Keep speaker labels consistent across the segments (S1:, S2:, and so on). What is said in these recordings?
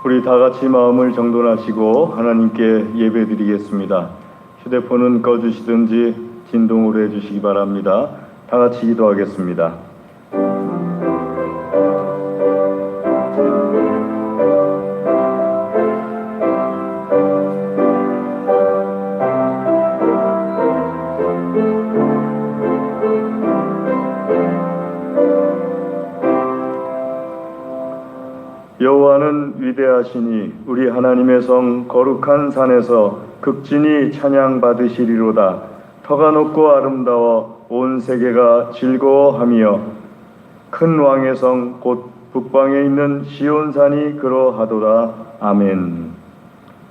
S1: 우리 다 같이 마음을 정돈하시고 하나님께 예배드리겠습니다. 휴대폰은 꺼주시든지 진동으로 해주시기 바랍니다. 다 같이 기도하겠습니다. 여호와는 위대하시니 우리 하나님의 성 거룩한 산에서 극진히 찬양 받으시리로다. 터가 높고 아름다워 온 세계가 즐거워하며 큰 왕의 성 곧 북방에 있는 시온산이 그러하도다. 아멘.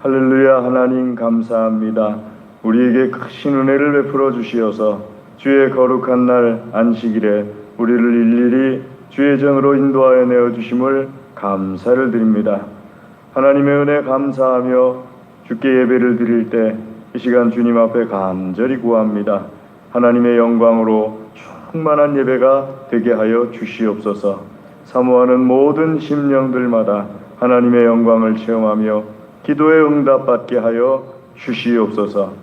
S1: 할렐루야. 하나님 감사합니다. 우리에게 크신 은혜를 베풀어 주시어서 주의 거룩한 날 안식일에 우리를 일일이 주의 정으로 인도하여 내어주심을 감사를 드립니다. 하나님의 은혜 감사하며 주께 예배를 드릴 때 이 시간 주님 앞에 간절히 구합니다. 하나님의 영광으로 충만한 예배가 되게 하여 주시옵소서. 사모하는 모든 심령들마다 하나님의 영광을 체험하며 기도에 응답받게 하여 주시옵소서.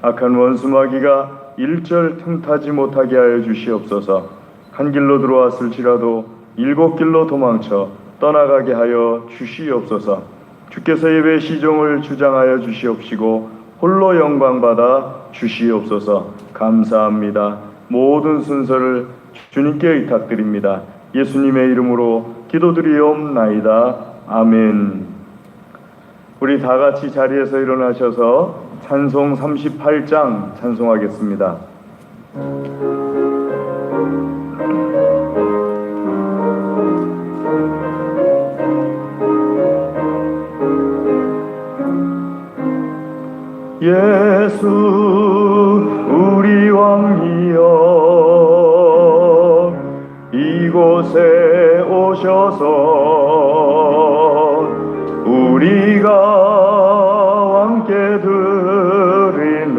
S1: 악한 원수 마귀가 일절 틈타지 못하게 하여 주시옵소서. 한 길로 들어왔을지라도 7길로 도망쳐 떠나가게 하여 주시옵소서. 주께서 예배 시종을 주장하여 주시옵시고 홀로 영광받아 주시옵소서. 감사합니다. 모든 순서를 주님께 의탁드립니다. 예수님의 이름으로 기도드리옵나이다. 아멘. 우리 다 같이 자리에서 일어나셔서 찬송 38장 찬송하겠습니다. 예수 우리 왕이여 이곳에 오셔서 우리가 왕께 드리는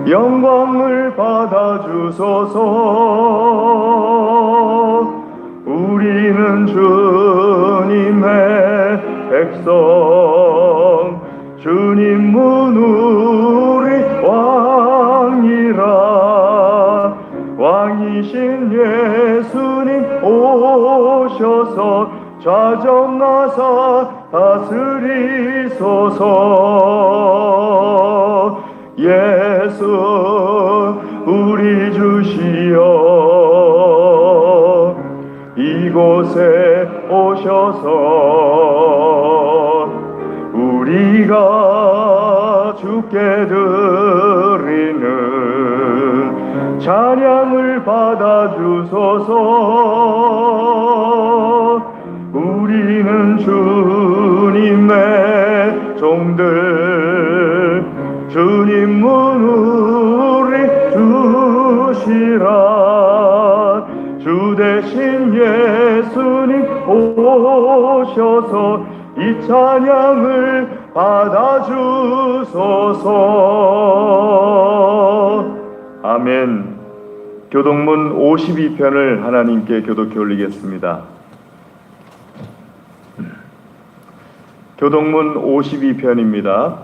S1: 영광을 받아주소서. 우리는 주님의 백성 주님은 우리 왕이라. 왕이신 예수님 오셔서 좌정하사 다스리소서. 예수 우리 주시여 이곳에 오셔서 우리가 주께 드리는 찬양을 받아주소서. 우리는 주님의 종들 주님은 우리 주시라. 주 대신 예수님 오셔서 이 찬양을 받아주소서. 아멘. 교동문 52편을 하나님께 교독해 올리겠습니다. 교동문 52편입니다.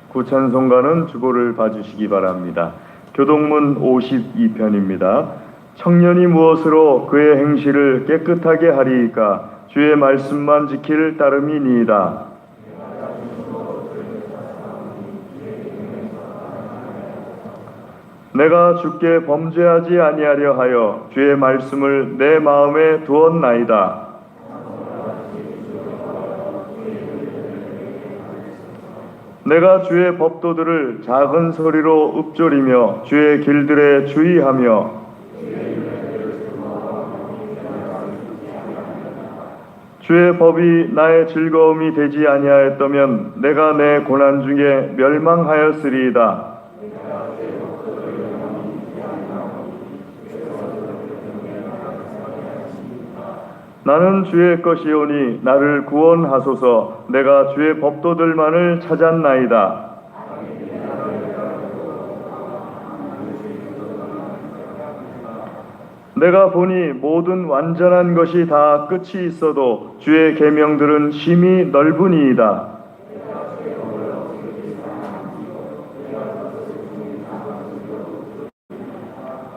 S1: 구찬송가는 주보를 봐주시기 바랍니다. 교동문 52편입니다. 청년이 무엇으로 그의 행실을 깨끗하게 하리이까? 주의 말씀만 지킬 따름이니이다. 내가 주께 범죄하지 아니하려 하여 주의 말씀을 내 마음에 두었나이다. 내가 주의 법도들을 작은 소리로 읊조리며 주의 길들에 주의하며 주의 법이 나의 즐거움이 되지 아니하였다면 내가 내 고난 중에 멸망하였으리이다. 나는 주의 것이오니 나를 구원하소서. 내가 주의 법도들만을 찾았나이다. 내가 보니 모든 완전한 것이 다 끝이 있어도 주의 계명들은 심히 넓으니이다.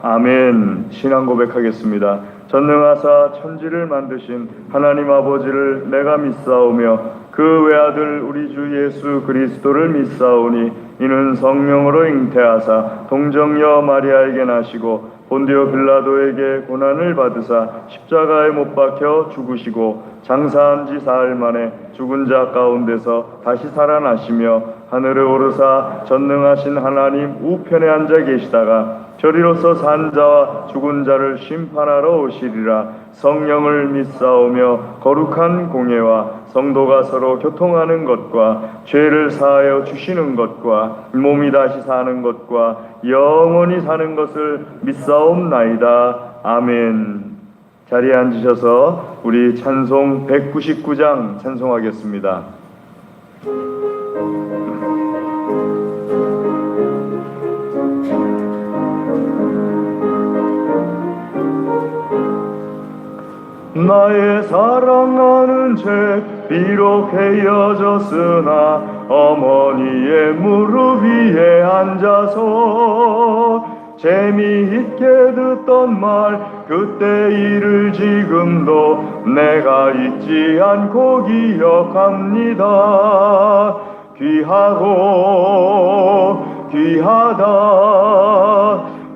S1: 아멘. 신앙 고백하겠습니다. 전능하사 천지를 만드신 하나님 아버지를 내가 믿사오며 그 외아들 우리 주 예수 그리스도를 믿사오니 이는 성령으로 잉태하사 동정녀 마리아에게 나시고 본디오 빌라도에게 고난을 받으사 십자가에 못 박혀 죽으시고 장사한 지 사흘 만에 죽은 자 가운데서 다시 살아나시며 하늘에 오르사 전능하신 하나님 우편에 앉아 계시다가 저리로서 산 자와 죽은 자를 심판하러 오시리라. 성령을 믿사오며 거룩한 공예와 성도가 서로 교통하는 것과 죄를 사하여 주시는 것과 몸이 다시 사는 것과 영원히 사는 것을 믿사옵나이다. 아멘. 자리에 앉으셔서 우리 찬송 199장 찬송하겠습니다. 나의 사랑하는 죄 비록 헤어졌으나 어머니의 무릎 위에 앉아서 재미있게 듣던 말 그때 일을 지금도 내가 잊지 않고 기억합니다. 귀하고 귀하다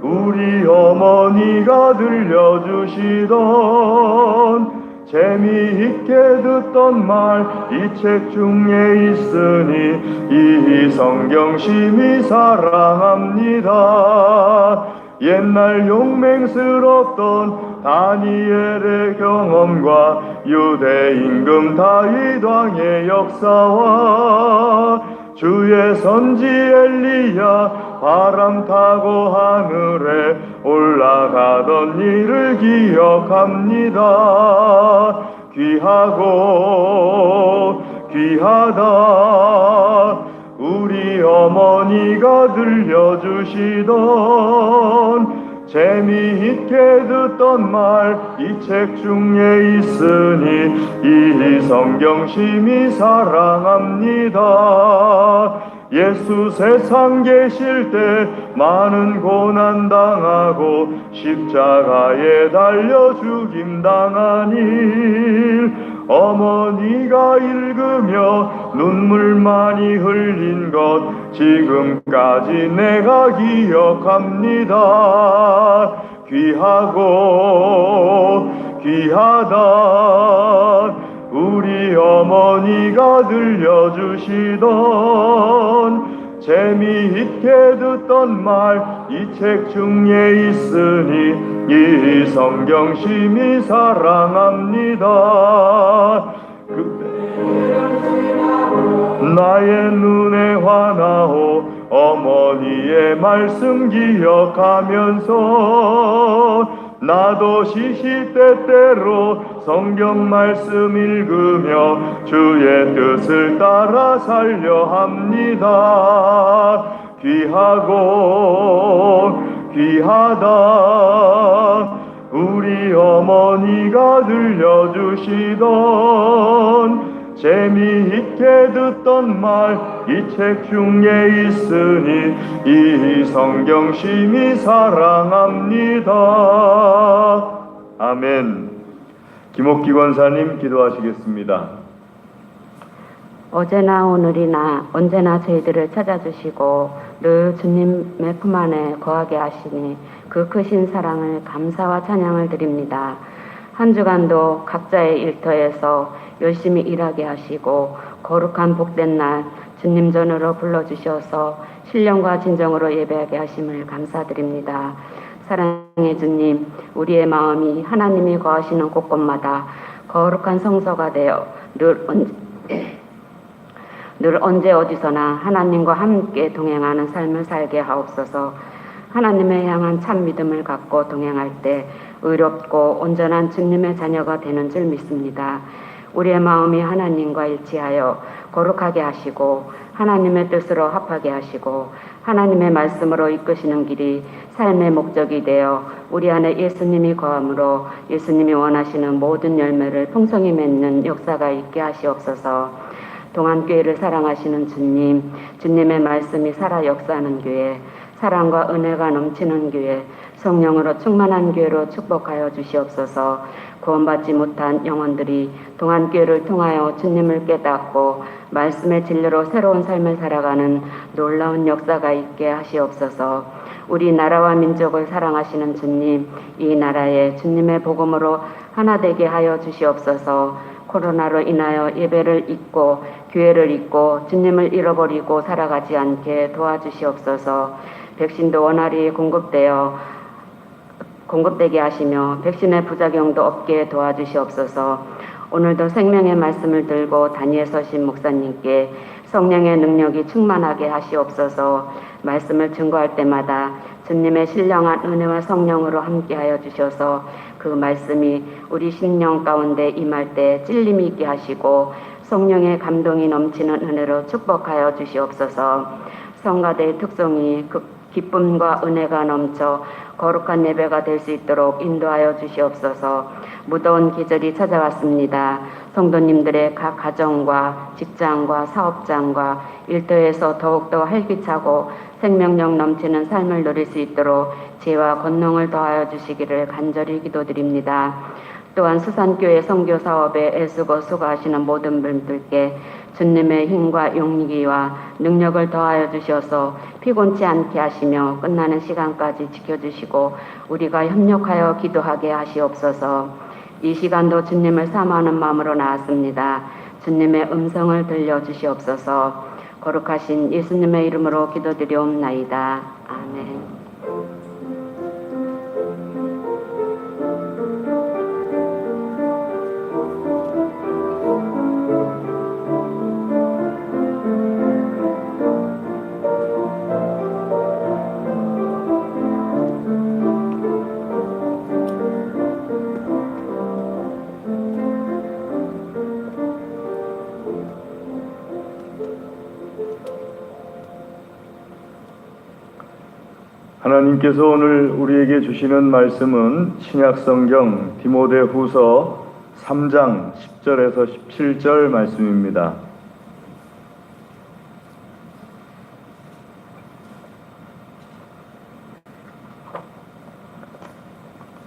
S1: 우리 어머니가 들려주시던 재미있게 듣던 말 이 책 중에 있으니 이 성경 심히 사랑합니다. 옛날 용맹스럽던 다니엘의 경험과 유대 임금 다윗 왕의 역사와 주의 선지 엘리야 바람 타고 하늘에 올라가던 일을 기억합니다. 귀하고 귀하다 우리 어머니가 들려주시던 재미있게 듣던 말 이 책 중에 있으니 이 성경 심히 사랑합니다. 예수 세상 계실 때 많은 고난 당하고 십자가에 달려 죽임 당한 일 어머니가 읽으며 눈물 많이 흘린 것 지금까지 내가 기억합니다. 귀하고 귀하다 우리 어머니가 들려주시던 재미있게 듣던 말 이 책 중에 있으니 이 성경 심히 사랑합니다. 나의 눈에 화나오 어머니의 말씀 기억하면서 나도 시시때때로 성경 말씀 읽으며 주의 뜻을 따라 살려 합니다. 귀하고 귀하다 우리 어머니가 들려주시던 재미있게 듣던 말 이 책 중에 있으니 이 성경 심히 사랑합니다. 아멘. 김옥기 권사님 기도하시겠습니다.
S2: 어제나 오늘이나 언제나 저희들을 찾아주시고 늘 주님의 품 안에 거하게 하시니 그 크신 사랑을 감사와 찬양을 드립니다. 한 주간도 각자의 일터에서 열심히 일하게 하시고 거룩한 복된 날 주님 전으로 불러주셔서 신령과 진정으로 예배하게 하심을 감사드립니다. 사랑의 주님, 우리의 마음이 하나님이 거하시는 곳곳마다 거룩한 성소가 되어 늘 언제 어디서나 하나님과 함께 동행하는 삶을 살게 하옵소서. 하나님을 향한 참 믿음을 갖고 동행할 때 의롭고 온전한 주님의 자녀가 되는 줄 믿습니다. 우리의 마음이 하나님과 일치하여 거룩하게 하시고 하나님의 뜻으로 합하게 하시고 하나님의 말씀으로 이끄시는 길이 삶의 목적이 되어 우리 안에 예수님이 거함으로 예수님이 원하시는 모든 열매를 풍성히 맺는 역사가 있게 하시옵소서. 동안교회를 사랑하시는 주님, 주님의 말씀이 살아 역사하는 교회, 사랑과 은혜가 넘치는 교회, 성령으로 충만한 교회로 축복하여 주시옵소서. 구원받지 못한 영혼들이 동안교회를 통하여 주님을 깨닫고 말씀의 진리로 새로운 삶을 살아가는 놀라운 역사가 있게 하시옵소서. 우리 나라와 민족을 사랑하시는 주님, 이 나라에 주님의 복음으로 하나 되게 하여 주시옵소서. 코로나로 인하여 예배를 잊고 교회를 잊고 주님을 잃어버리고 살아가지 않게 도와주시옵소서. 백신도 원활히 공급되게 하시며 백신의 부작용도 없게 도와주시옵소서. 오늘도 생명의 말씀을 들고 단위에 서신 목사님께 성령의 능력이 충만하게 하시옵소서. 말씀을 증거할 때마다 주님의 신령한 은혜와 성령으로 함께하여 주셔서 그 말씀이 우리 심령 가운데 임할 때 찔림이 있게 하시고 성령의 감동이 넘치는 은혜로 축복하여 주시옵소서. 성가대의 특성이 기쁨과 은혜가 넘쳐 거룩한 예배가 될 수 있도록 인도하여 주시옵소서. 무더운 계절이 찾아왔습니다. 성도님들의 각 가정과 직장과 사업장과 일터에서 더욱더 활기차고 생명력 넘치는 삶을 누릴 수 있도록 지혜와 권능을 더하여 주시기를 간절히 기도드립니다. 또한 수산교회 선교 사업에 애쓰고 수고하시는 모든 분들께 주님의 힘과 용기와 능력을 더하여 주셔서 피곤치 않게 하시며 끝나는 시간까지 지켜주시고 우리가 협력하여 기도하게 하시옵소서. 이 시간도 주님을 사모하는 마음으로 나왔습니다. 주님의 음성을 들려주시옵소서. 거룩하신 예수님의 이름으로 기도드리옵나이다. 아멘.
S1: 하나님께서 오늘 우리에게 주시는 말씀은 신약성경 디모데후서 3장 10절에서 17절 말씀입니다.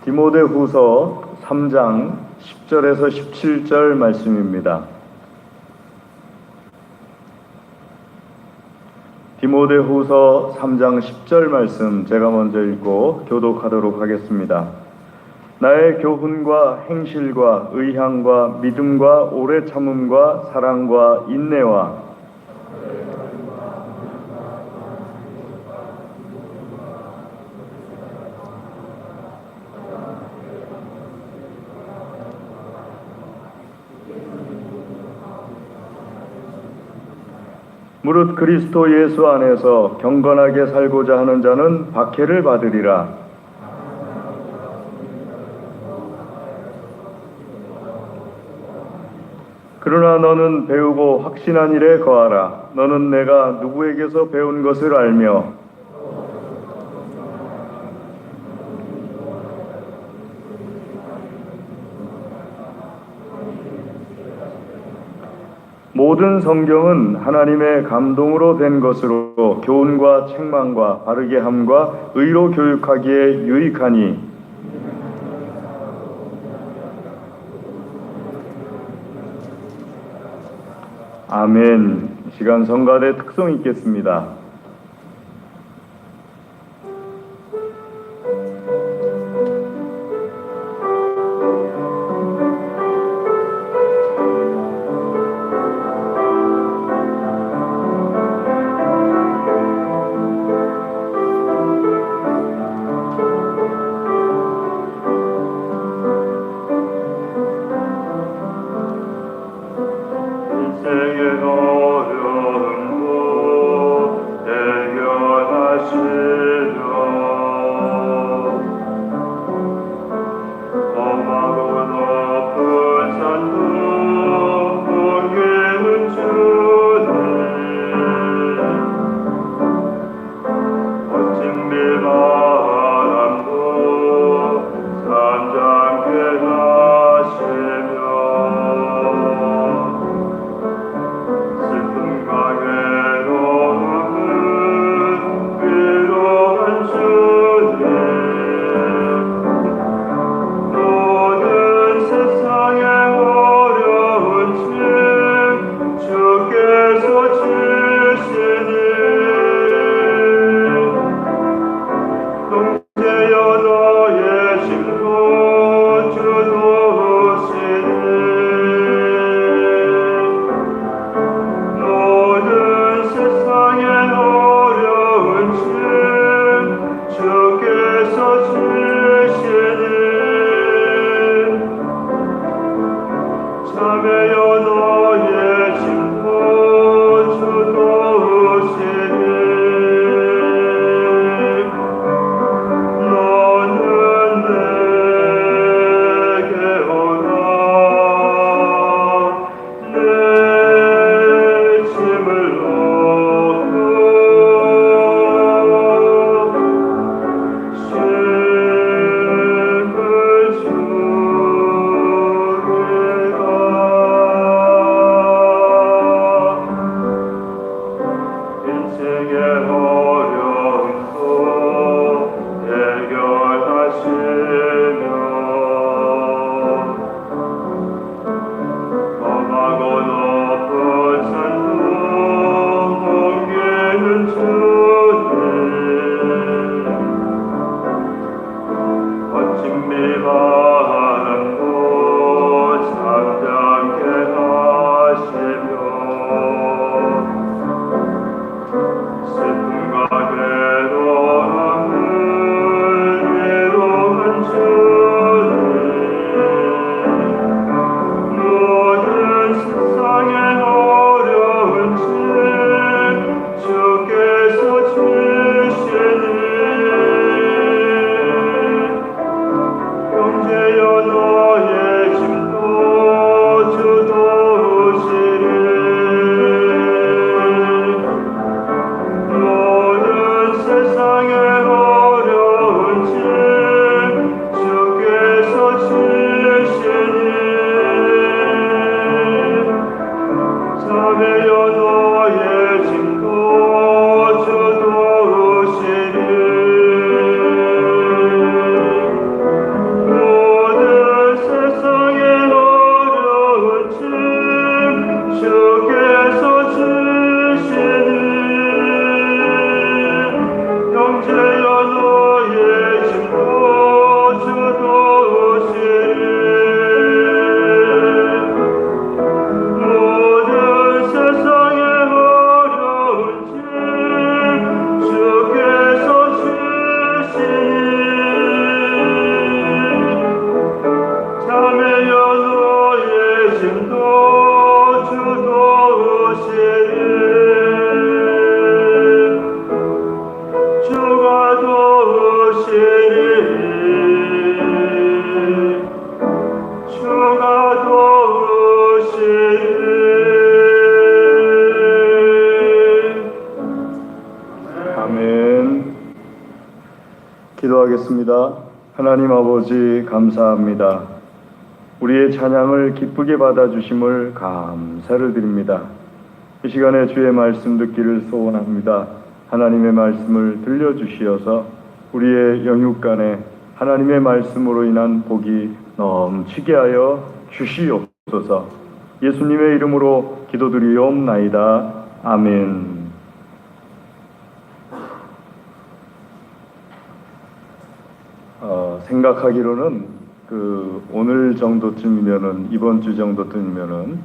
S1: 디모데후서 3장 10절에서 17절 말씀입니다. 디모데후서 3장 10절 말씀 제가 먼저 읽고 교독하도록 하겠습니다. 나의 교훈과 행실과 의향과 믿음과 오래 참음과 사랑과 인내와 무릇 그리스도 예수 안에서 경건하게 살고자 하는 자는 박해를 받으리라. 그러나 너는 배우고 확신한 일에 거하라. 너는 내가 누구에게서 배운 것을 알며 모든 성경은 하나님의 감동으로 된 것으로 교훈과 책망과 바르게 함과 의로 교육하기에 유익하니 아멘. 시간 성가대 특성 있겠습니다. 아멘. 기도하겠습니다. 하나님 아버지 감사합니다. 우리의 찬양을 기쁘게 받아주심을 감사를 드립니다. 이 시간에 주의 말씀 듣기를 소원합니다. 하나님의 말씀을 들려주시어서 우리의 영육간에 하나님의 말씀으로 인한 복이 넘치게 하여 주시옵소서. 예수님의 이름으로 기도드리옵나이다. 아멘. 생각하기로는 오늘 정도쯤이면은, 이번 주 정도쯤이면은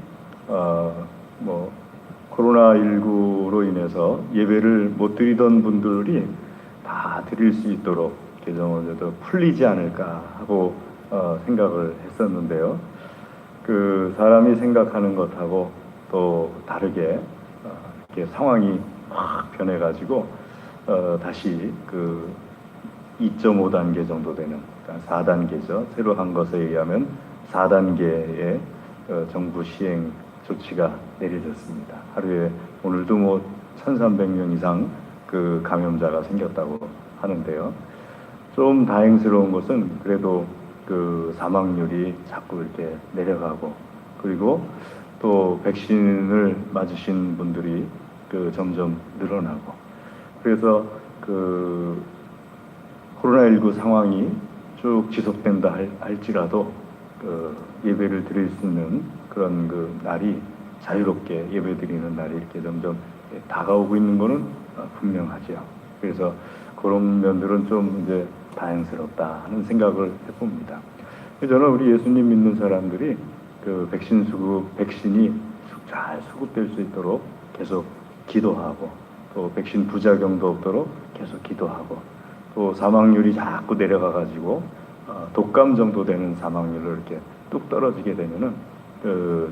S1: 코로나19로 인해서 예배를 못 드리던 분들이 다 드릴 수 있도록 개정을 해도 풀리지 않을까 하고 생각을 했었는데요. 사람이 생각하는 것하고 또 다르게 이렇게 상황이 확 변해가지고 다시 2.5단계 정도 되는, 그러니까 4단계죠. 새로 한 것에 의하면 4단계의 정부 시행 조치가 내려졌습니다. 하루에 오늘도 1,300명 이상 감염자가 생겼다고 하는데요. 좀 다행스러운 것은 그래도 사망률이 자꾸 이렇게 내려가고, 그리고 또 백신을 맞으신 분들이 점점 늘어나고, 그래서 코로나19 상황이 쭉 지속된다 할지라도 예배를 드릴 수 있는 그런 날이, 자유롭게 예배 드리는 날이 이렇게 점점 다가오고 있는 것은 분명하죠. 그래서 그런 면들은 좀 이제 다행스럽다 하는 생각을 해봅니다. 저는 우리 예수님 믿는 사람들이 백신이 잘 수급될 수 있도록 계속 기도하고, 또 백신 부작용도 없도록 계속 기도하고, 또 사망률이 자꾸 내려가가지고 독감 정도 되는 사망률을 이렇게 뚝 떨어지게 되면은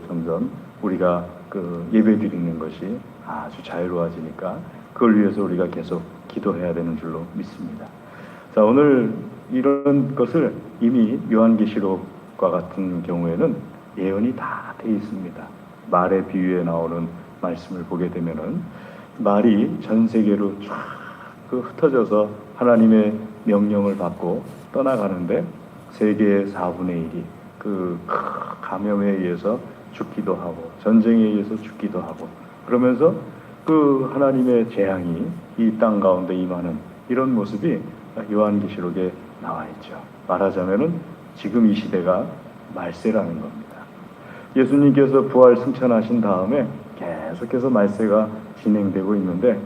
S1: 점점 우리가 예배 드리는 것이 아주 자유로워지니까 그걸 위해서 우리가 계속 기도해야 되는 줄로 믿습니다. 자, 오늘 이런 것을 이미 요한계시록과 같은 경우에는 예언이 다 돼 있습니다. 말의 비유에 나오는 말씀을 보게 되면은 말이 전 세계로 쫙 흩어져서 하나님의 명령을 받고 떠나가는데 세계의 4분의 1이 감염에 의해서 죽기도 하고, 전쟁에 의해서 죽기도 하고, 그러면서 하나님의 재앙이 이 땅 가운데 임하는 이런 모습이 요한계시록에 나와 있죠. 말하자면은 지금 이 시대가 말세라는 겁니다. 예수님께서 부활 승천하신 다음에 계속해서 말세가 진행되고 있는데,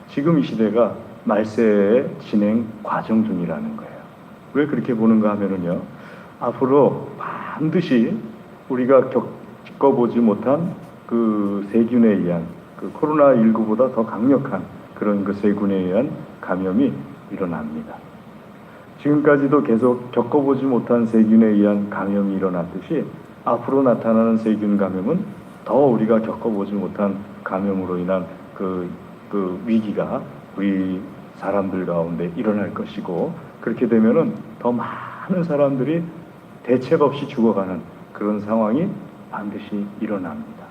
S1: 지금 이 시대가 말세의 진행 과정 중이라는 거예요. 왜 그렇게 보는가 하면은요, 앞으로 반드시 우리가 겪어보지 못한 세균에 의한 코로나19보다 더 강력한 그런 세균에 의한 감염이 일어납니다. 지금까지도 계속 겪어보지 못한 세균에 의한 감염이 일어났듯이 앞으로 나타나는 세균 감염은 더 우리가 겪어보지 못한 감염으로 인한 위기가 우리 사람들 가운데 일어날 것이고, 그렇게 되면은 더 많은 사람들이 대책 없이 죽어가는 그런 상황이 반드시 일어납니다.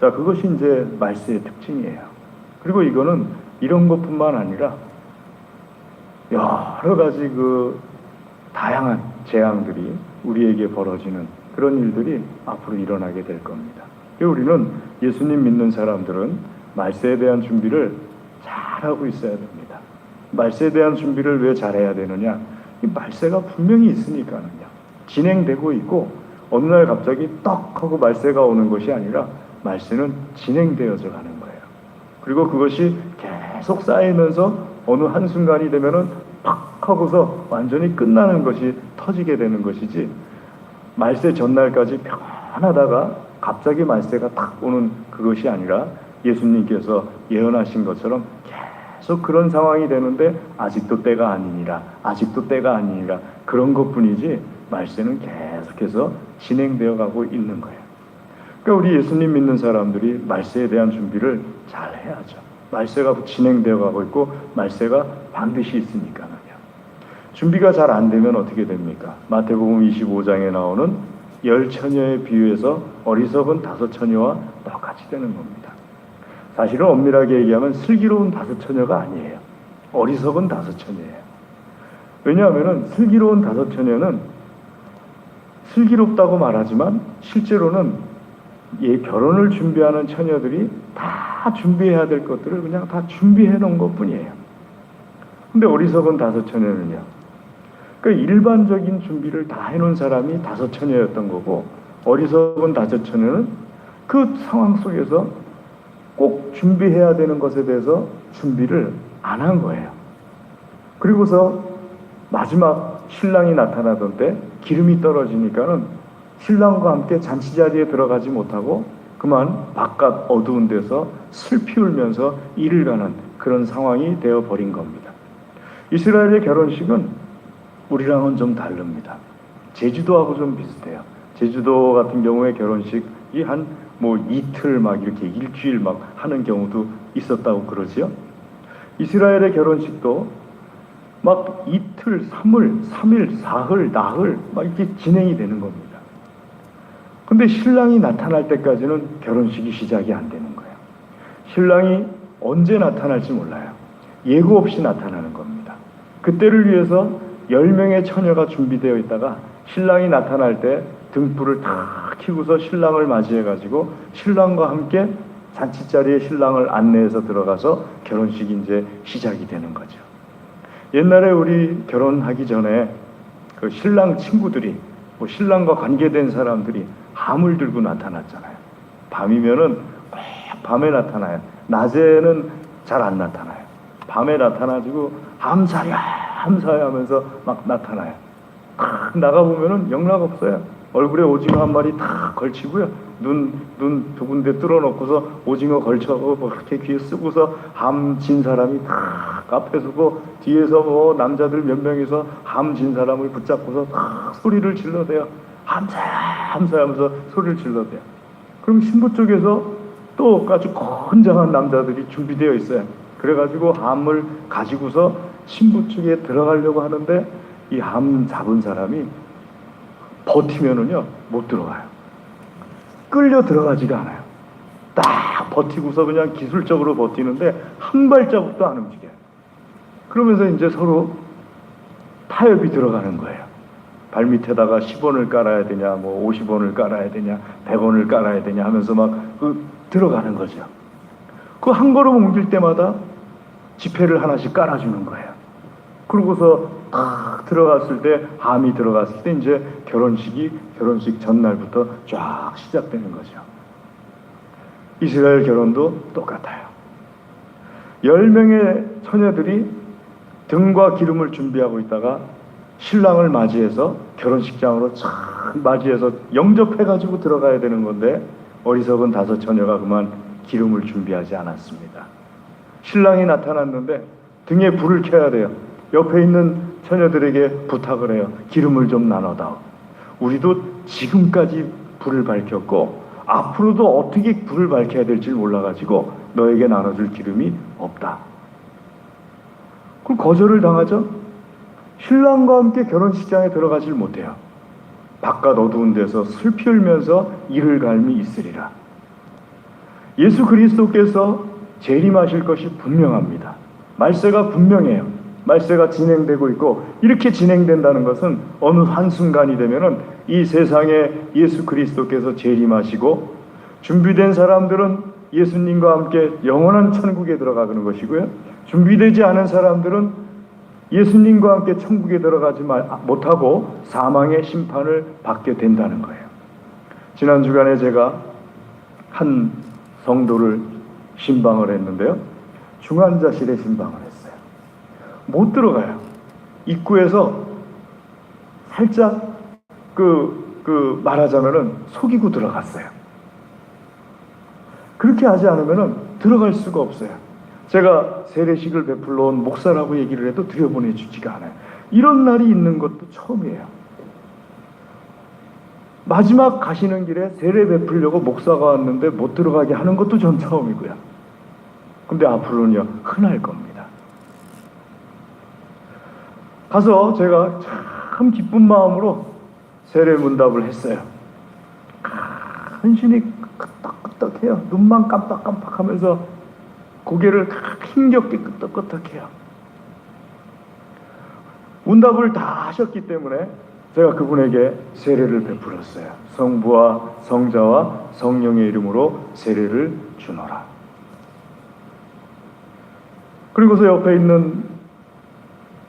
S1: 자, 그것이 이제 말세의 특징이에요. 그리고 이거는 이런 것뿐만 아니라 여러 가지 다양한 재앙들이 우리에게 벌어지는 그런 일들이 앞으로 일어나게 될 겁니다. 우리는 예수님 믿는 사람들은 말세에 대한 준비를 잘하고 있어야 됩니다. 말세에 대한 준비를 왜 잘해야 되느냐? 이 말세가 분명히 있으니까는요. 진행되고 있고, 어느 날 갑자기 떡 하고 말세가 오는 것이 아니라 말세는 진행되어져 가는 거예요. 그리고 그것이 계속 쌓이면서 어느 한순간이 되면은 팍 하고서 완전히 끝나는 것이, 터지게 되는 것이지, 말세 전날까지 평안하다가 갑자기 말세가 탁 오는 그것이 아니라 예수님께서 예언하신 것처럼 계속 그런 상황이 되는데 아직도 때가 아니니라, 아직도 때가 아니니라, 그런 것뿐이지 말세는 계속해서 진행되어 가고 있는 거예요. 그러니까 우리 예수님 믿는 사람들이 말세에 대한 준비를 잘 해야죠. 말세가 진행되어 가고 있고 말세가 반드시 있으니까요. 준비가 잘 안 되면 어떻게 됩니까? 마태복음 25장에 나오는 10처녀에 비유해서 어리석은 5처녀와 똑같이 되는 겁니다. 사실은 엄밀하게 얘기하면 슬기로운 5처녀가 아니에요. 어리석은 다섯 처녀예요. 왜냐하면 슬기로운 다섯 처녀는 슬기롭다고 말하지만 실제로는 결혼을 준비하는 처녀들이 다 준비해야 될 것들을 그냥 다 준비해 놓은 것 뿐이에요. 근데 어리석은 다섯 처녀는요, 그러니까 일반적인 준비를 다 해놓은 사람이 다섯 처녀였던 거고, 어리석은 다섯 처녀는 그 상황 속에서 꼭 준비해야 되는 것에 대해서 준비를 안 한 거예요. 그리고서 마지막 신랑이 나타나던 때 기름이 떨어지니까는 신랑과 함께 잔치 자리에 들어가지 못하고 그만 바깥 어두운 데서 슬피 울면서 이를 가는 그런 상황이 되어 버린 겁니다. 이스라엘의 결혼식은 우리랑은 좀 다릅니다. 제주도하고 좀 비슷해요. 제주도 같은 경우에 결혼식이 한 이틀 막 이렇게 일주일 막 하는 경우도 있었다고 그러지요. 이스라엘의 결혼식도 막 이틀, 3일, 3일, 4흘, 나흘 막 이렇게 진행이 되는 겁니다. 근데 신랑이 나타날 때까지는 결혼식이 시작이 안 되는 거예요. 신랑이 언제 나타날지 몰라요. 예고 없이 나타나는 겁니다. 그때를 위해서 10명의 처녀가 준비되어 있다가 신랑이 나타날 때 등불을 다 켜고서 신랑을 맞이해가지고 신랑과 함께 잔치자리에 신랑을 안내해서 들어가서 결혼식이 이제 시작이 되는 거죠. 옛날에 우리 결혼하기 전에 그 신랑 친구들이 신랑과 관계된 사람들이 함을 들고 나타났잖아요. 밤이면은 꼭 밤에 나타나요. 낮에는 잘 안 나타나요. 밤에 나타나지고 함사야 함사야 하면서 막 나타나요. 탁 나가보면은 영락 없어요. 얼굴에 오징어 한 마리 탁 걸치고요. 눈 두 군데 뚫어놓고서 오징어 걸쳐서 그렇게 귀에 쓰고서 함 진 사람이 탁 앞에 서고 뒤에서 남자들 몇 명이서 함 진 사람을 붙잡고서 탁 소리를 질러대요. 함사야 함사야 하면서 소리를 질러대요. 그럼 신부 쪽에서 또 아주 건장한 남자들이 준비되어 있어요. 그래가지고 함을 가지고서 신부 쪽에 들어가려고 하는데 이 함 잡은 사람이 버티면은요 못 들어가요. 끌려 들어가지가 않아요. 딱 버티고서 그냥 기술적으로 버티는데 한 발자국도 안 움직여요. 그러면서 이제 서로 타협이 들어가는 거예요. 발밑에다가 10원을 깔아야 되냐, 50원을 깔아야 되냐, 100원을 깔아야 되냐 하면서 막 들어가는 거죠. 그 한 걸음 옮길 때마다 지폐를 하나씩 깔아주는 거예요. 그러고서 딱 들어갔을 때, 함이 들어갔을 때 이제 결혼식 전날부터 쫙 시작되는 거죠. 이스라엘 결혼도 똑같아요. 10명의 처녀들이 등과 기름을 준비하고 있다가 신랑을 맞이해서 결혼식장으로 쫙 맞이해서 영접해가지고 들어가야 되는 건데 어리석은 5 처녀가 그만 기름을 준비하지 않았습니다. 신랑이 나타났는데 등에 불을 켜야 돼요. 옆에 있는 처녀들에게 부탁을 해요. 기름을 좀 나눠다오. 우리도 지금까지 불을 밝혔고 앞으로도 어떻게 불을 밝혀야 될지 몰라가지고 너에게 나눠줄 기름이 없다. 그럼 거절을 당하죠. 신랑과 함께 결혼식장에 들어가질 못해요. 바깥 어두운 데서 슬피 울면서 이를 갈미 있으리라. 예수 그리스도께서 재림하실 것이 분명합니다. 말세가 분명해요. 말세가 진행되고 있고 이렇게 진행된다는 것은 어느 한순간이 되면은 이 세상에 예수 그리스도께서 재림하시고 준비된 사람들은 예수님과 함께 영원한 천국에 들어가는 것이고요. 준비되지 않은 사람들은 예수님과 함께 천국에 들어가지 못하고 사망의 심판을 받게 된다는 거예요. 지난 주간에 제가 한 성도를 신방을 했는데요. 중환자실에 신방을 했어요. 못 들어가요. 입구에서 살짝 말하자면은 속이고 들어갔어요. 그렇게 하지 않으면은 들어갈 수가 없어요. 제가 세례식을 베풀러 온 목사라고 얘기를 해도 들여보내주지가 않아요. 이런 날이 있는 것도 처음이에요. 마지막 가시는 길에 세례 베풀려고 목사가 왔는데 못 들어가게 하는 것도 전 처음이고요. 근데 앞으로는요, 흔할 겁니다. 가서 제가 참 기쁜 마음으로 세례 문답을 했어요. 간신히 끄떡끄떡해요. 눈만 깜빡깜빡하면서 고개를 힘겹게 끄떡끄떡해요. 문답을 다 하셨기 때문에 제가 그분에게 세례를 베풀었어요. 성부와 성자와 성령의 이름으로 세례를 주노라. 그리고서 옆에 있는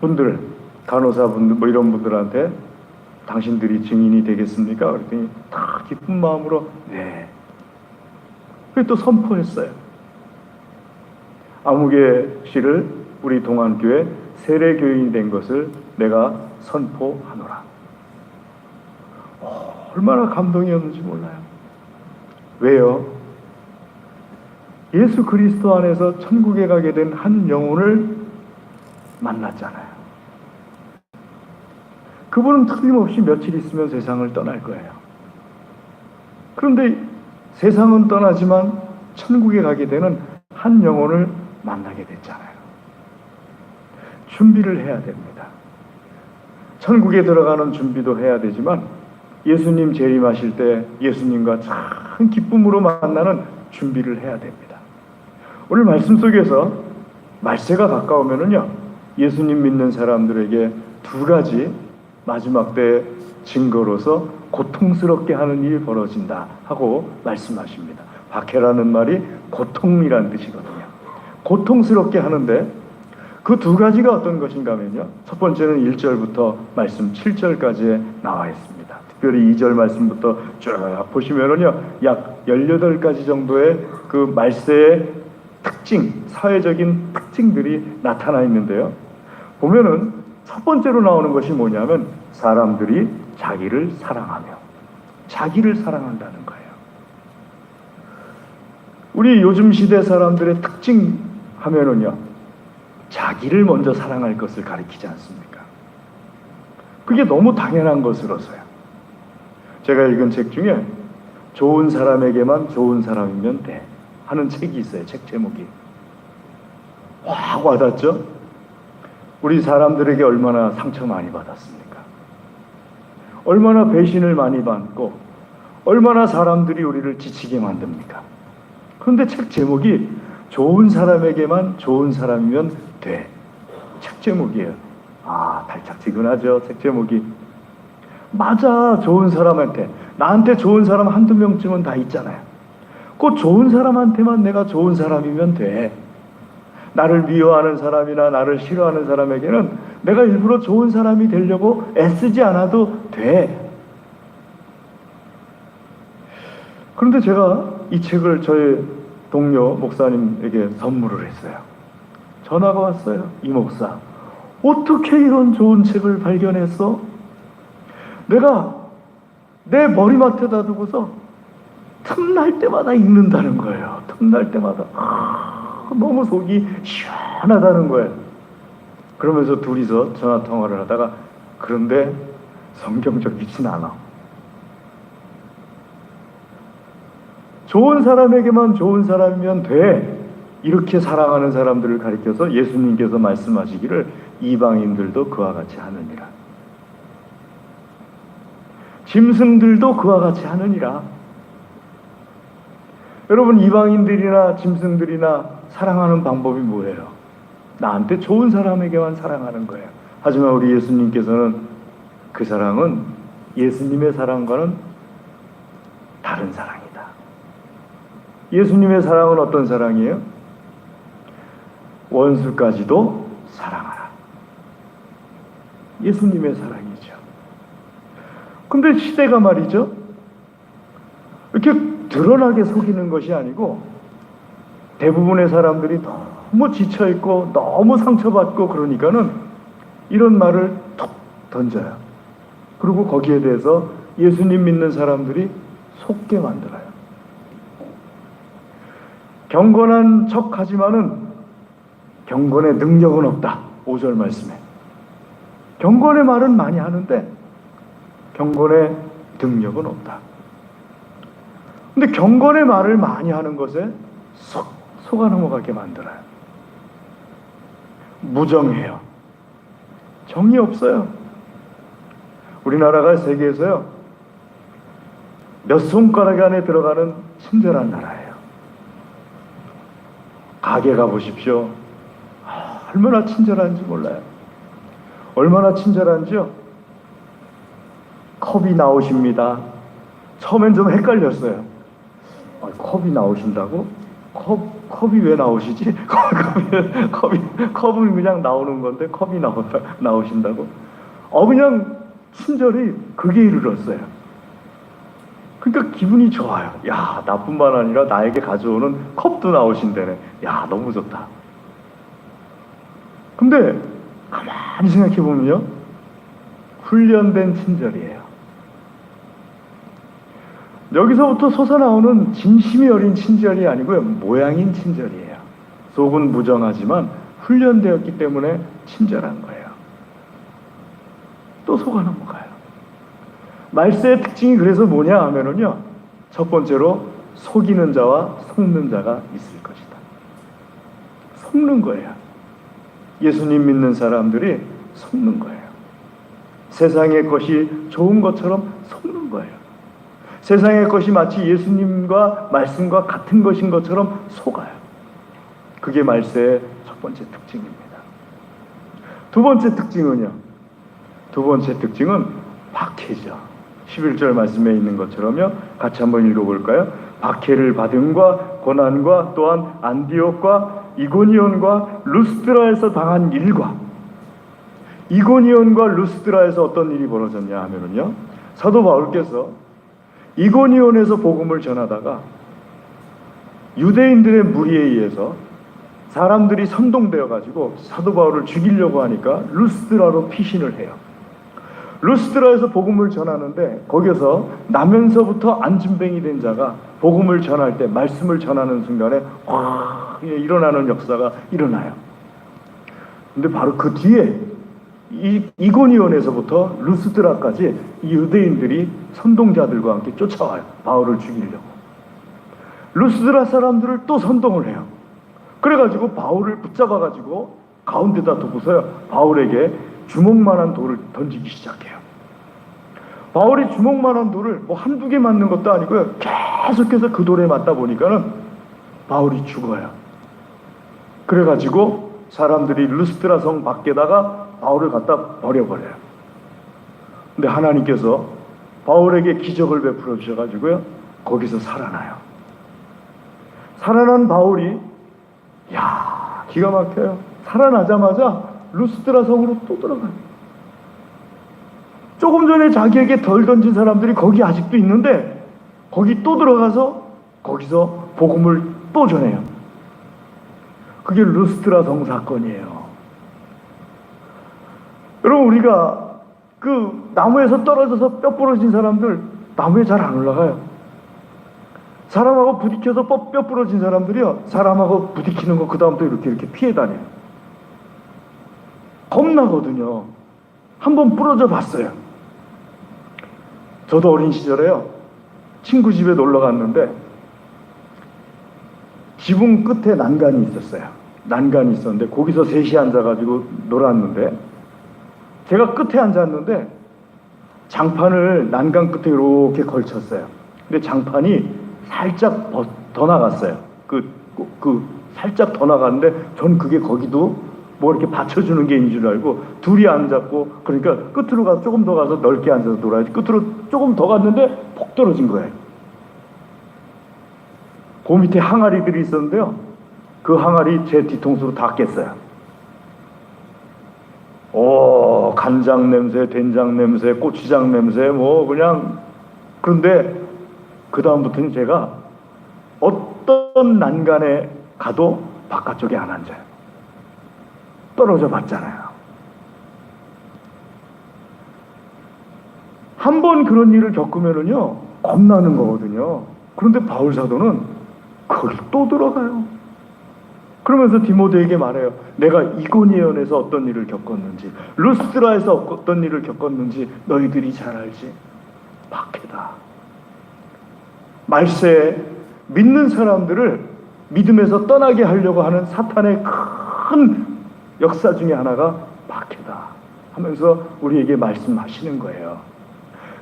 S1: 분들, 간호사분들 뭐 이런 분들한테 당신들이 증인이 되겠습니까? 그랬더니 다 기쁜 마음으로 네. 그리고 또 선포했어요. 아무개 씨를 우리 동안교회 세례교인이 된 것을 내가 선포하노라. 얼마나 감동이었는지 몰라요. 왜요? 예수 그리스도 안에서 천국에 가게 된 한 영혼을 만났잖아요. 그분은 틀림없이 며칠 있으면 세상을 떠날 거예요. 그런데 세상은 떠나지만 천국에 가게 되는 한 영혼을 만나게 됐잖아요. 준비를 해야 됩니다. 천국에 들어가는 준비도 해야 되지만 예수님 재림하실 때 예수님과 참 기쁨으로 만나는 준비를 해야 됩니다. 오늘 말씀 속에서 말세가 가까우면은요, 예수님 믿는 사람들에게 두 가지 마지막 때 증거로서 고통스럽게 하는 일이 벌어진다 하고 말씀하십니다. 박해라는 말이 고통이라는 뜻이거든요. 고통스럽게 하는데 그 두 가지가 어떤 것인가 하면요, 첫 번째는 1절부터 말씀 7절까지에 나와 있습니다. 특별히 2절 말씀부터 쭉 보시면은요, 약 18가지 정도의 그 말세의 특징, 사회적인 특징들이 나타나 있는데요. 보면은 첫 번째로 나오는 것이 뭐냐면 사람들이 자기를 사랑하며, 자기를 사랑한다는 거예요. 우리 요즘 시대 사람들의 특징 하면은요, 자기를 먼저 사랑할 것을 가리키지 않습니까? 그게 너무 당연한 것으로서요. 제가 읽은 책 중에 좋은 사람에게만 좋은 사람이면 돼 하는 책이 있어요. 책 제목이 확 와닿죠? 우리 사람들에게 얼마나 상처 많이 받았습니까? 얼마나 배신을 많이 받고 얼마나 사람들이 우리를 지치게 만듭니까? 그런데 책 제목이 좋은 사람에게만 좋은 사람이면 돼. 책 제목이에요. 아, 달짝지근하죠, 책 제목이. 맞아, 좋은 사람한테. 나한테 좋은 사람 한두 명쯤은 다 있잖아요. 그 좋은 사람한테만 내가 좋은 사람이면 돼. 나를 미워하는 사람이나 나를 싫어하는 사람에게는 내가 일부러 좋은 사람이 되려고 애쓰지 않아도 돼. 그런데 제가 이 책을 저희 동료 목사님에게 선물을 했어요. 전화가 왔어요. 이 목사, 어떻게 이런 좋은 책을 발견했어? 내가 내 머리맡에다 두고서 틈날 때마다 읽는다는 거예요. 틈날 때마다. 너무 속이 시원하다는 거예요. 그러면서 둘이서 전화통화를 하다가, 그런데 성경적이진 않아. 좋은 사람에게만 좋은 사람이면 돼. 이렇게 사랑하는 사람들을 가리켜서 예수님께서 말씀하시기를 이방인들도 그와 같이 하느니라. 짐승들도 그와 같이 하느니라. 여러분, 이방인들이나 짐승들이나 사랑하는 방법이 뭐예요? 나한테 좋은 사람에게만 사랑하는 거예요. 하지만 우리 예수님께서는 그 사랑은 예수님의 사랑과는 다른 사랑이다. 예수님의 사랑은 어떤 사랑이에요? 원수까지도 사랑하라. 예수님의 사랑이죠. 근데 시대가 말이죠, 이렇게 드러나게 속이는 것이 아니고 대부분의 사람들이 너무 지쳐있고 너무 상처받고 그러니까는 이런 말을 톡 던져요. 그리고 거기에 대해서 예수님 믿는 사람들이 속게 만들어요. 경건한 척 하지만은 경건의 능력은 없다. 5절 말씀에. 경건의 말은 많이 하는데 경건의 능력은 없다. 근데 경건의 말을 많이 하는 것에 속아 넘어가게 만들어요. 무정해요. 정이 없어요. 우리나라가 세계에서요, 몇 손가락 안에 들어가는 친절한 나라예요. 가게 가보십시오. 얼마나 친절한지 몰라요. 얼마나 친절한지요. 컵이 나오십니다. 처음엔 좀 헷갈렸어요. 컵이 나오신다고? 컵이 왜 나오시지? 컵은 그냥 나오는 건데 컵이 나오신다고? 그냥 친절히 극에 이르렀어요. 그러니까 기분이 좋아요. 야, 나뿐만 아니라 나에게 가져오는 컵도 나오신다네. 야, 너무 좋다. 근데 가만히 생각해 보면요, 훈련된 친절이에요. 여기서부터 솟아나오는 진심이 어린 친절이 아니고요, 모양인 친절이에요. 속은 무정하지만 훈련되었기 때문에 친절한 거예요. 또 속아 넘어가요. 말세의 특징이 그래서 뭐냐 하면은요, 첫 번째로 속이는 자와 속는 자가 있을 것이다. 속는 거예요. 예수님 믿는 사람들이 속는 거예요. 세상의 것이 좋은 것처럼 속는 거예요. 세상의 것이 마치 예수님과 말씀과 같은 것인 것처럼 속아요. 그게 말세의 첫 번째 특징입니다. 두 번째 특징은요, 두 번째 특징은 박해죠. 11절 말씀에 있는 것처럼요, 같이 한번 읽어볼까요? 박해를 받음과 고난과 또한 안디옥과 이고니온과 루스드라에서 당한 일과, 이고니온과 루스드라에서 어떤 일이 벌어졌냐 하면은요, 사도 바울께서 이고니온에서 복음을 전하다가 유대인들의 무리에 의해서 사람들이 선동되어 가지고 사도 바울을 죽이려고 하니까 루스드라로 피신을 해요. 루스드라에서 복음을 전하는데 거기서 나면서부터 안진뱅이 된 자가 복음을 전할 때, 말씀을 전하는 순간에 확 일어나는 역사가 일어나요. 근데 바로 그 뒤에 이고니온에서부터 루스드라까지 이 유대인들이 선동자들과 함께 쫓아와요. 바울을 죽이려고. 루스드라 사람들을 또 선동을 해요. 그래가지고 바울을 붙잡아가지고 가운데다 두고서요, 바울에게 주먹만한 돌을 던지기 시작해요. 바울이 주먹만한 돌을 뭐 한두 개 맞는 것도 아니고요, 계속해서 그 돌에 맞다 보니까는 바울이 죽어요. 그래가지고 사람들이 루스드라 성 밖에다가 바울을 갖다 버려버려요. 근데 하나님께서 바울에게 기적을 베풀어 주셔가지고요, 거기서 살아나요. 살아난 바울이, 야, 기가 막혀요. 살아나자마자 루스드라 성으로 또 들어가요. 조금 전에 자기에게 덜 던진 사람들이 거기 아직도 있는데 거기 또 들어가서 거기서 복음을 또 전해요. 그게 루스드라 성 사건이에요. 여러분, 우리가 그 나무에서 떨어져서 뼈 부러진 사람들 나무에 잘 안 올라가요. 사람하고 부딪혀서 뼈 부러진 사람들이요, 사람하고 부딪히는 거 그 다음부터 이렇게 피해 다녀요. 겁나거든요. 한번 부러져 봤어요. 저도 어린 시절에요, 친구 집에 놀러 갔는데 지붕 끝에 난간이 있었어요. 난간이 있었는데 거기서 셋이 앉아가지고 놀았는데, 제가 끝에 앉았는데 장판을 난간 끝에 이렇게 걸쳤어요. 근데 장판이 살짝 더 나갔어요. 살짝 더 나갔는데 전 그게 거기도 뭐 이렇게 받쳐주는 게 있는 줄 알고 둘이 앉았고, 그러니까 끝으로 가서 조금 더 가서 넓게 앉아서 놀아야지, 끝으로 조금 더 갔는데 폭 떨어진 거예요. 그 밑에 항아리들이 있었는데요, 그 항아리 제 뒤통수로 다 깼어요. 간장 냄새, 된장 냄새, 고추장 냄새, 뭐 그냥. 그런데 그 다음부터는 제가 어떤 난간에 가도 바깥쪽에 안 앉아요. 떨어져 봤잖아요. 한 번 그런 일을 겪으면은요, 겁나는 거거든요. 그런데 바울 사도는 거기 또 들어가요. 그러면서 디모데에게 말해요. 내가 이고니온에서 어떤 일을 겪었는지, 루스드라에서 어떤 일을 겪었는지 너희들이 잘 알지. 박해다. 말세에 믿는 사람들을 믿음에서 떠나게 하려고 하는 사탄의 큰 역사 중에 하나가 박해다 하면서 우리에게 말씀하시는 거예요.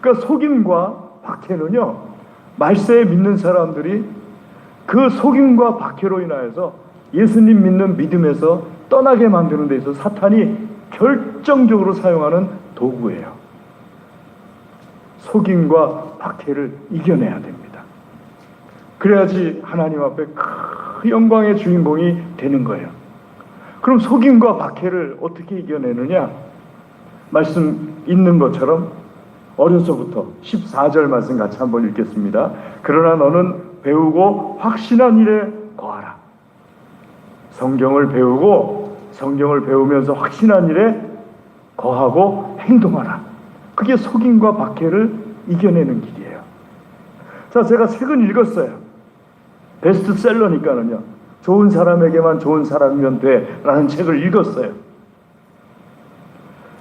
S1: 그러니까 속임과 박해는요, 말세에 믿는 사람들이 그 속임과 박해로 인하여서 예수님 믿는 믿음에서 떠나게 만드는 데 있어서 사탄이 결정적으로 사용하는 도구예요. 속임과 박해를 이겨내야 됩니다. 그래야지 하나님 앞에 큰 영광의 주인공이 되는 거예요. 그럼 속임과 박해를 어떻게 이겨내느냐? 말씀 있는 것처럼 어려서부터 14절 말씀 같이 한번 읽겠습니다. 그러나 너는 배우고 확신한 일에 거하라. 성경을 배우고 성경을 배우면서 확신한 일에 거하고 행동하라. 그게 속임과 박해를 이겨내는 길이에요. 자, 제가 책은 읽었어요. 베스트셀러니까는요. 좋은 사람에게만 좋은 사람이면 돼 라는 책을 읽었어요.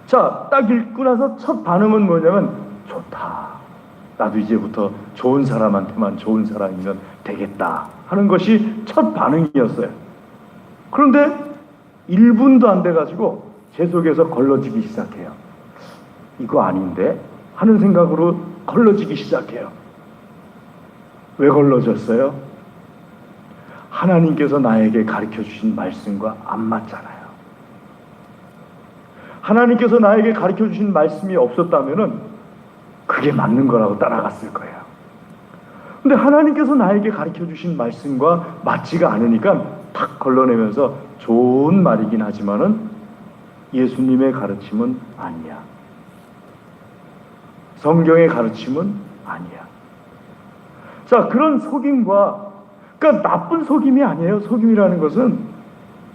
S1: 자, 딱 읽고 나서 첫 반응은 뭐냐면 좋다. 나도 이제부터 좋은 사람한테만 좋은 사람이면 되겠다 하는 것이 첫 반응이었어요. 그런데 1분도 안 돼가지고 제 속에서 걸러지기 시작해요. 이거 아닌데? 하는 생각으로 걸러지기 시작해요. 왜 걸러졌어요? 하나님께서 나에게 가르쳐 주신 말씀과 안 맞잖아요. 하나님께서 나에게 가르쳐 주신 말씀이 없었다면은 그게 맞는 거라고 따라갔을 거예요. 근데 하나님께서 나에게 가르쳐 주신 말씀과 맞지가 않으니까 탁 걸러내면서 좋은 말이긴 하지만은 예수님의 가르침은 아니야. 성경의 가르침은 아니야. 자, 그런 속임과, 그러니까 나쁜 속임이 아니에요. 속임이라는 것은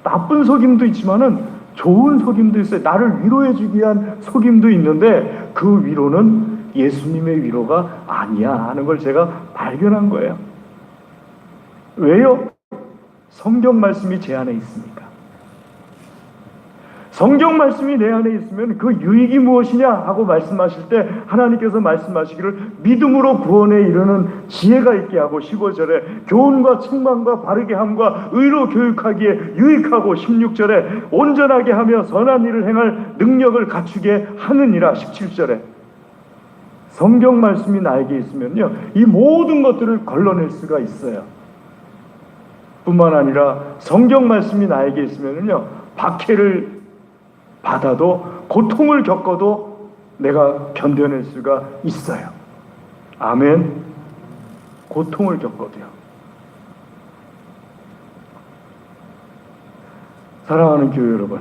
S1: 나쁜 속임도 있지만은 좋은 속임도 있어요. 나를 위로해주기 위한 속임도 있는데 그 위로는 예수님의 위로가 아니야 하는 걸 제가 발견한 거예요. 왜요? 성경 말씀이 제 안에 있으니까. 성경 말씀이 내 안에 있으면 그 유익이 무엇이냐 하고 말씀하실 때 하나님께서 말씀하시기를 믿음으로 구원에 이르는 지혜가 있게 하고 15절에 교훈과 책망과 바르게 함과 의로 교육하기에 유익하고 16절에 온전하게 하며 선한 일을 행할 능력을 갖추게 하느니라 17절에 성경 말씀이 나에게 있으면요 이 모든 것들을 걸러낼 수가 있어요. 뿐만 아니라 성경 말씀이 나에게 있으면요 박해를 받아도 고통을 겪어도 내가 견뎌낼 수가 있어요. 아멘. 고통을 겪어도요. 사랑하는 교회 여러분,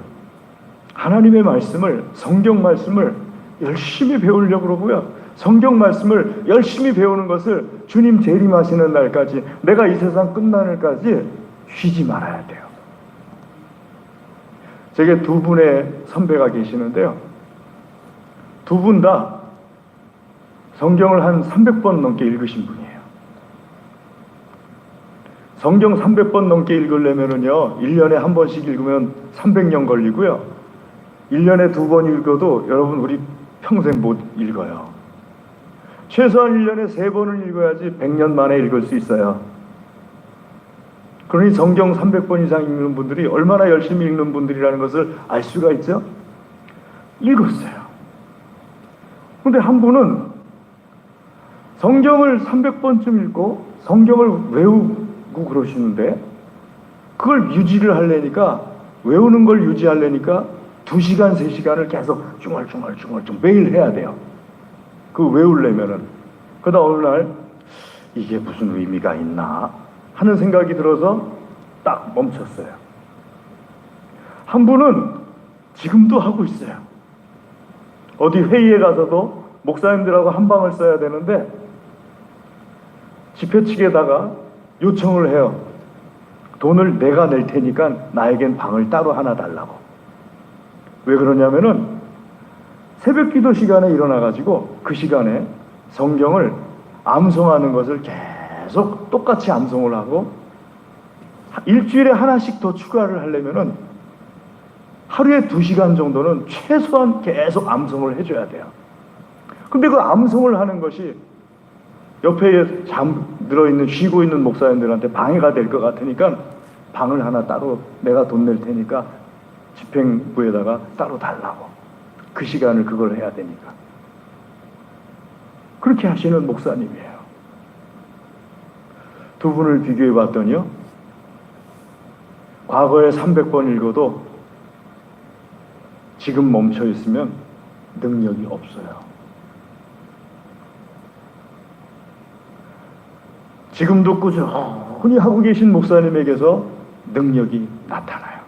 S1: 하나님의 말씀을, 성경 말씀을 열심히 배우려고 그러고요. 성경 말씀을 열심히 배우는 것을 주님 재림하시는 날까지, 내가 이 세상 끝나는 날까지 쉬지 말아야 돼요. 제게 두 분의 선배가 계시는데요. 두 분 다 성경을 한 300번 넘게 읽으신 분이에요. 성경 300번 넘게 읽으려면은요, 1년에 한 번씩 읽으면 300년 걸리고요. 1년에 2번 읽어도 여러분 우리 평생 못 읽어요. 최소한 1년에 3번을 읽어야지 100년 만에 읽을 수 있어요. 그러니 성경 300번 이상 읽는 분들이 얼마나 열심히 읽는 분들이라는 것을 알 수가 있죠? 읽었어요. 근데 한 분은 성경을 300번쯤 읽고 성경을 외우고 그러시는데 그걸 유지를 하려니까 외우는 걸 유지하려니까 2시간, 3시간을 계속 중얼중얼 매일 해야 돼요. 그 외우려면은. 그러다 어느 날 이게 무슨 의미가 있나 하는 생각이 들어서 딱 멈췄어요. 한 분은 지금도 하고 있어요. 어디 회의에 가서도 목사님들하고 한 방을 써야 되는데 집회 측에다가 요청을 해요. 돈을 내가 낼 테니까 나에겐 방을 따로 하나 달라고. 왜 그러냐면은 새벽 기도 시간에 일어나가지고 그 시간에 성경을 암송하는 것을 계속 똑같이 암송을 하고 일주일에 하나씩 더 추가를 하려면은 하루에 2시간 정도는 최소한 계속 암송을 해줘야 돼요. 근데 그 암송을 하는 것이 옆에 잠들어 있는 쉬고 있는 목사님들한테 방해가 될 것 같으니까 방을 하나 따로 내가 돈 낼 테니까 집행부에다가 따로 달라고. 그 시간을 그걸 해야 되니까. 그렇게 하시는 목사님이에요. 두 분을 비교해 봤더니요. 과거에 300번 읽어도 지금 멈춰 있으면 능력이 없어요. 지금도 꾸준히 하고 계신 목사님에게서 능력이 나타나요.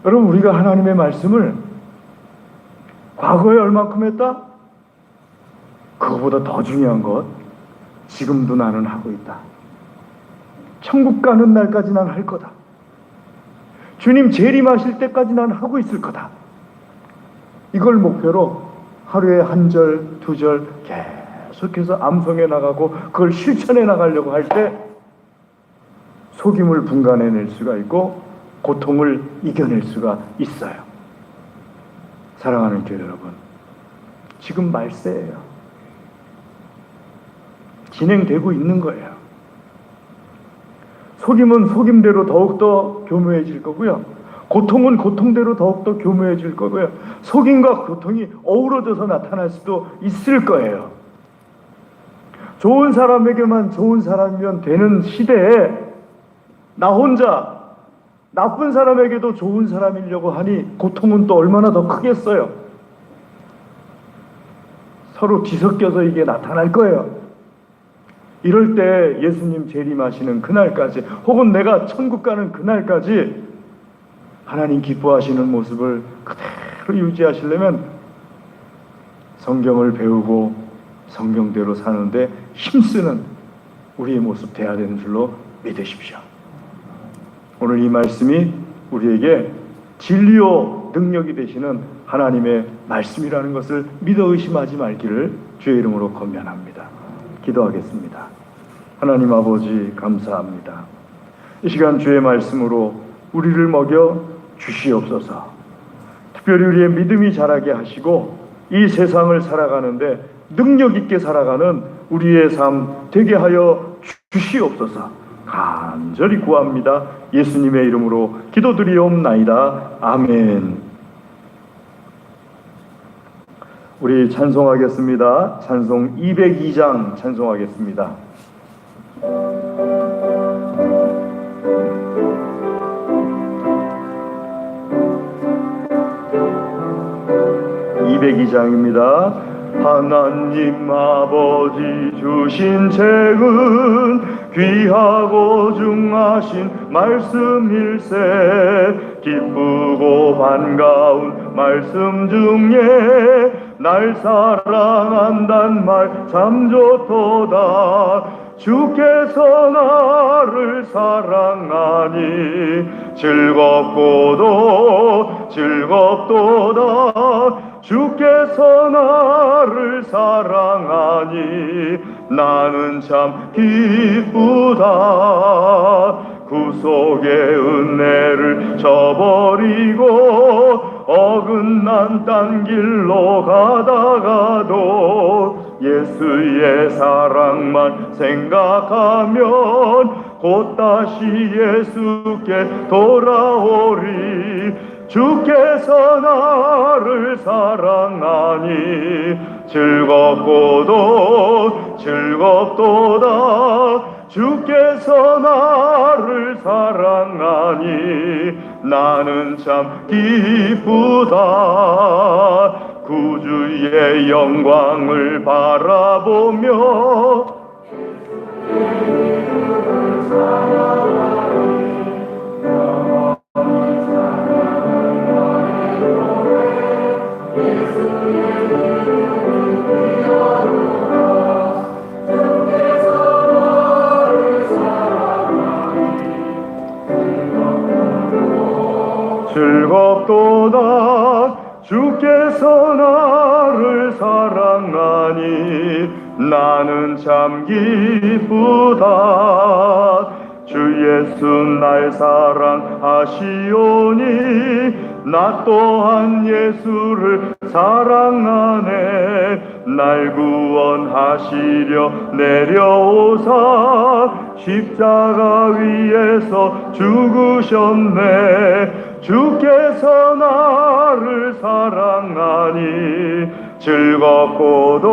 S1: 여러분, 우리가 하나님의 말씀을 과거에 얼만큼 했다? 그거보다 더 중요한 것, 지금도 나는 하고 있다. 천국 가는 날까지 난 할 거다. 주님 재림하실 때까지 난 하고 있을 거다. 이걸 목표로 하루에 한 절, 두 절 계속해서 암송해 나가고 그걸 실천해 나가려고 할 때 속임을 분간해낼 수가 있고 고통을 이겨낼 수가 있어요. 사랑하는 교회 여러분, 지금 말세예요. 진행되고 있는 거예요. 속임은 속임대로 더욱더 교묘해질 거고요. 고통은 고통대로 더욱더 교묘해질 거고요. 속임과 고통이 어우러져서 나타날 수도 있을 거예요. 좋은 사람에게만 좋은 사람이면 되는 시대에 나 혼자 나쁜 사람에게도 좋은 사람이려고 하니 고통은 또 얼마나 더 크겠어요. 서로 뒤섞여서 이게 나타날 거예요. 이럴 때 예수님 재림하시는 그날까지, 혹은 내가 천국 가는 그날까지 하나님 기뻐하시는 모습을 그대로 유지하시려면 성경을 배우고 성경대로 사는데 힘쓰는 우리의 모습 돼야 되는 줄로 믿으십시오. 오늘 이 말씀이 우리에게 진리요 능력이 되시는 하나님의 말씀이라는 것을 믿어 의심하지 말기를 주의 이름으로 권면합니다. 기도하겠습니다. 하나님 아버지, 감사합니다. 이 시간 주의 말씀으로 우리를 먹여 주시옵소서. 특별히 우리의 믿음이 자라게 하시고 이 세상을 살아가는데 능력 있게 살아가는 우리의 삶 되게 하여 주시옵소서. 간절히 구합니다. 예수님의 이름으로 기도드리옵나이다. 아멘. 우리 찬송하겠습니다. 찬송 202장 찬송하겠습니다. 202장입니다. 하나님 아버지 주신 책은 귀하고 중하신 말씀일세. 기쁘고 반가운 말씀 중에 날 사랑한단 말 참 좋도다. 주께서 나를 사랑하니 즐겁고도 즐겁도다. 주께서 나를 사랑하니 나는 참 기쁘다. 구속의 은혜를 저버리고 어긋난 딴 길로 가다가도 예수의 사랑만 생각하면 곧 다시 예수께 돌아오리. 주께서 나를 사랑하니 즐겁고도 즐겁도다. 주께서 나를 사랑하니 나는 참 기쁘다. 구주의 영광을 바라보며 즐겁도다. 주께서 나를 사랑하니 나는 참 기쁘다. 주 예수 날 사랑하시오니 나 또한 예수를 사랑하네. 날 구원하시려 내려오사 십자가 위에서 죽으셨네. 주께서 나를 사랑하니 즐겁고도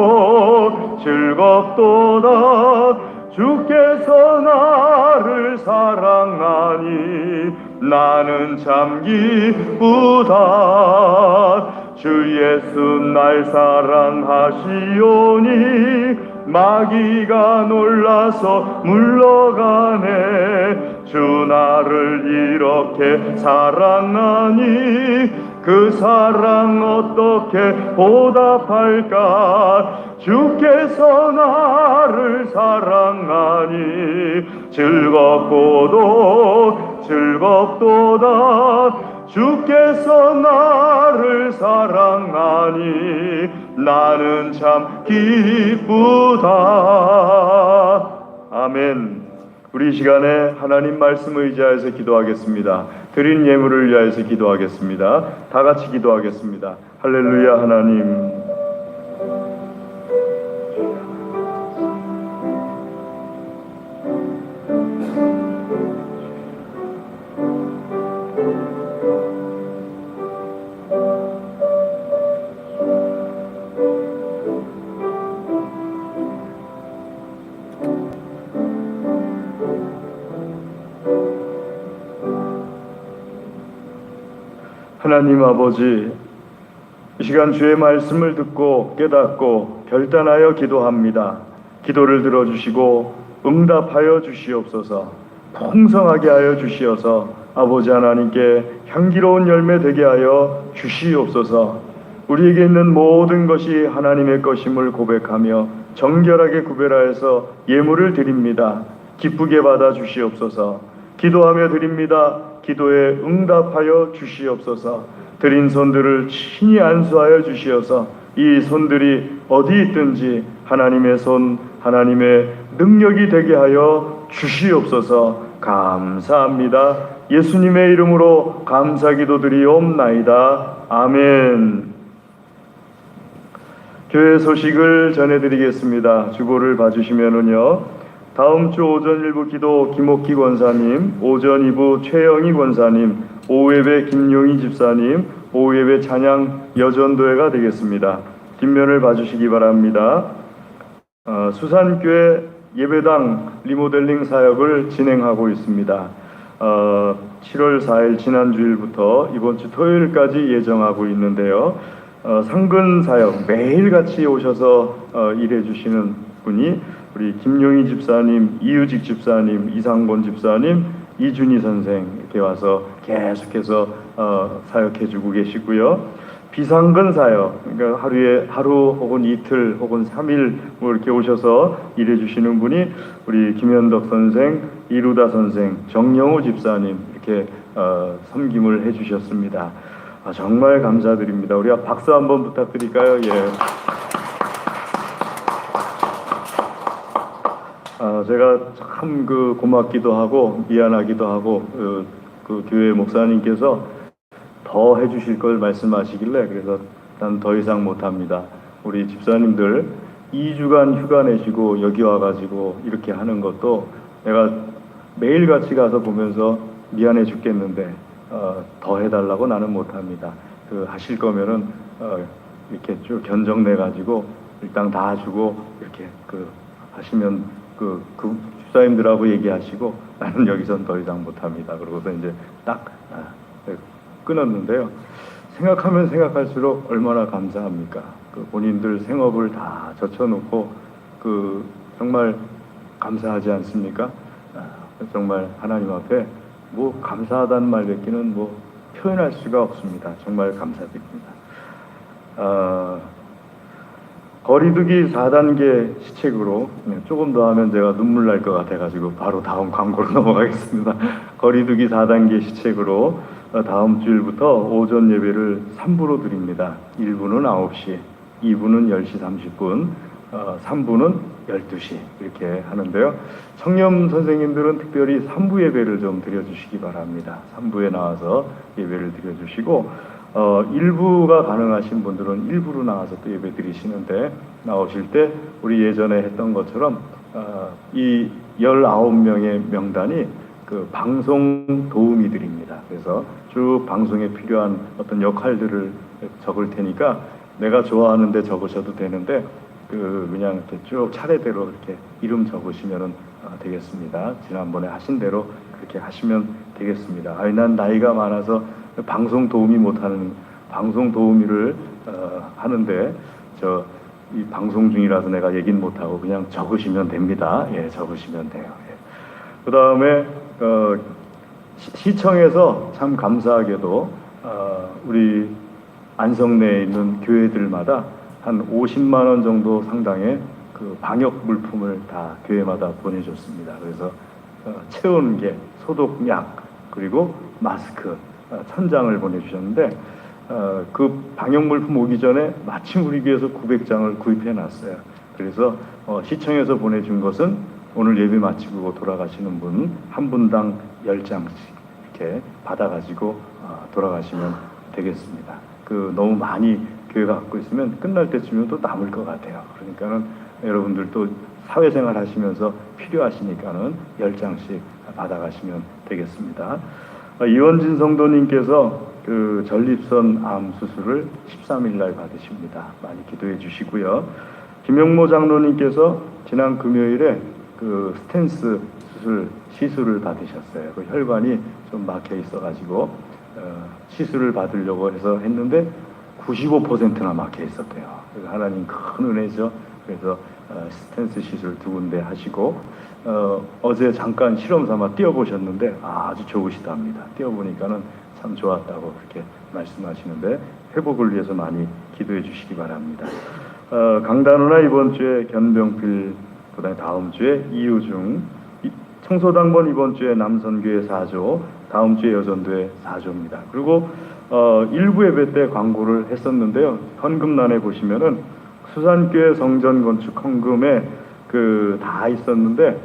S1: 즐겁도다. 주께서 나를 사랑하니 나는 참 기쁘다. 주 예수 날 사랑하시오니 마귀가 놀라서 물러가네. 주 나를 이렇게 사랑하니 그 사랑 어떻게 보답할까. 주께서 나를 사랑하니 즐겁도다. 주께서 나를 사랑하니 나는 참 기쁘다. 아멘. 우리 이 시간에 하나님 말씀을 의지하여서 기도하겠습니다. 드린 예물을 위하여서 기도하겠습니다. 다 같이 기도하겠습니다. 할렐루야. 하나님, 하나님 아버지, 이 시간 주의 말씀을 듣고 깨닫고 결단하여 기도합니다. 기도를 들어주시고 응답하여 주시옵소서. 풍성하게 하여 주시어서 아버지 하나님께 향기로운 열매 되게 하여 주시옵소서. 우리에게 있는 모든 것이 하나님의 것임을 고백하며 정결하게 구별하여서 예물을 드립니다. 기쁘게 받아 주시옵소서. 기도하며 드립니다. 기도에 응답하여 주시옵소서. 드린 손들을 친히 안수하여 주시어서 이 손들이 어디 있든지 하나님의 손, 하나님의 능력이 되게 하여 주시옵소서. 감사합니다. 예수님의 이름으로 감사기도 드리옵나이다. 아멘. 교회 소식을 전해드리겠습니다. 주보를 봐주시면은요, 다음 주 오전 1부 기도 김옥희 권사님, 오전 2부 최영희 권사님, 오후 예배 김용희 집사님, 오후 예배 찬양 여전도회가 되겠습니다. 뒷면을 봐주시기 바랍니다. 수산교회 예배당 리모델링 사역을 진행하고 있습니다. 7월 4일 지난주일부터 이번 주 토요일까지 예정하고 있는데요. 상근 사역 매일같이 오셔서 일해 주시는 분이 우리 김용희 집사님, 이유직 집사님, 이상곤 집사님, 이준희 선생 이렇게 와서 계속해서 사역해주고 계시고요. 비상근 사역, 그러니까 하루 혹은 이틀 혹은 3일 뭐 이렇게 오셔서 일해주시는 분이 우리 김현덕 선생, 이루다 선생, 정영호 집사님 이렇게 섬김을 해주셨습니다. 정말 감사드립니다. 우리가 박수 한번 부탁드릴까요? 예. 제가 참 고맙기도 하고 미안하기도 하고 그 교회 목사님께서 더 해주실 걸 말씀하시길래 그래서 난 더 이상 못합니다. 우리 집사님들 2주간 휴가 내시고 여기 와가지고 이렇게 하는 것도 내가 매일같이 가서 보면서 미안해 죽겠는데 더 해달라고 나는 못합니다. 하실 거면은 이렇게 쭉 견적내가지고 일당 다 주고 이렇게 하시면 그 집사님들하고 얘기하시고 나는 여기선 더 이상 못합니다. 그러고서 이제 딱 끊었는데요. 생각하면 생각할수록 얼마나 감사합니까? 본인들 생업을 다 젖혀놓고 정말 감사하지 않습니까? 정말 하나님 앞에 뭐 감사하다는 말밖에는 뭐 표현할 수가 없습니다. 정말 감사드립니다. 거리두기 4단계 시책으로 조금 더 하면 제가 눈물 날 것 같아가지고 바로 다음 광고로 넘어가겠습니다. 거리두기 4단계 시책으로 다음 주일부터 오전 예배를 3부로 드립니다. 1부는 9시, 2부는 10시 30분, 3부는 12시 이렇게 하는데요. 청년 선생님들은 특별히 3부 예배를 좀 드려주시기 바랍니다. 3부에 나와서 예배를 드려주시고 1부가 가능하신 분들은 1부로 나와서 또 예배 드리시는데 나오실 때 우리 예전에 했던 것처럼 이 19명의 명단이 방송 도우미들입니다. 그래서 쭉 방송에 필요한 어떤 역할들을 적을 테니까 내가 좋아하는데 적으셔도 되는데 그냥 이렇게 쭉 차례대로 이렇게 이름 적으시면 되겠습니다. 지난번에 하신 대로 그렇게 하시면 되겠습니다. 아니, 난 나이가 많아서 방송 도우미 못하는 방송 도우미를 하는데 이 방송 중이라서 내가 얘기는 못하고 그냥 적으시면 됩니다. 예, 적으시면 돼요. 예. 그 다음에 시청에서 참 감사하게도 우리 안성내에 있는 교회들마다 한 50만 원 정도 상당의 그 방역 물품을 다 교회마다 보내줬습니다. 그래서 체온계, 소독약, 그리고 마스크, 천장을 보내주셨는데 그 방역 물품 오기 전에 마침 우리 교회에서 900장을 구입해 놨어요. 그래서 시청에서 보내준 것은 오늘 예배 마치고 돌아가시는 분 한 분당 10장씩 이렇게 받아가지고 돌아가시면 되겠습니다. 너무 많이 교회가 갖고 있으면 끝날 때쯤이면 또 남을 것 같아요. 그러니까는 여러분들도 사회생활 하시면서 필요하시니까는 10장씩 받아가시면 되겠습니다. 이원진 성도님께서 그 전립선 암 수술을 13일 날 받으십니다. 많이 기도해 주시고요. 김영모 장로님께서 지난 금요일에 그 스텐스 시술을 받으셨어요. 그 혈관이 좀 막혀 있어가지고 시술을 받으려고 해서 했는데 95%나 막혀 있었대요. 하나님 큰 은혜죠. 그래서 스텐스 시술 2군데 하시고 어제 잠깐 실험 삼아 뛰어보셨는데 아주 좋으시답니다. 뛰어보니까는 참 좋았다고 그렇게 말씀하시는데 회복을 위해서 많이 기도해 주시기 바랍니다. 강단우나 이번 주에 견병필, 그다음에 다음 주에 이유중, 청소당번 이번 주에 남선교회 4조, 다음 주에 여전도회 4조입니다. 그리고 일부 예배 때 광고를 했었는데요. 헌금란에 보시면은 수산교회 성전 건축 헌금에 다 있었는데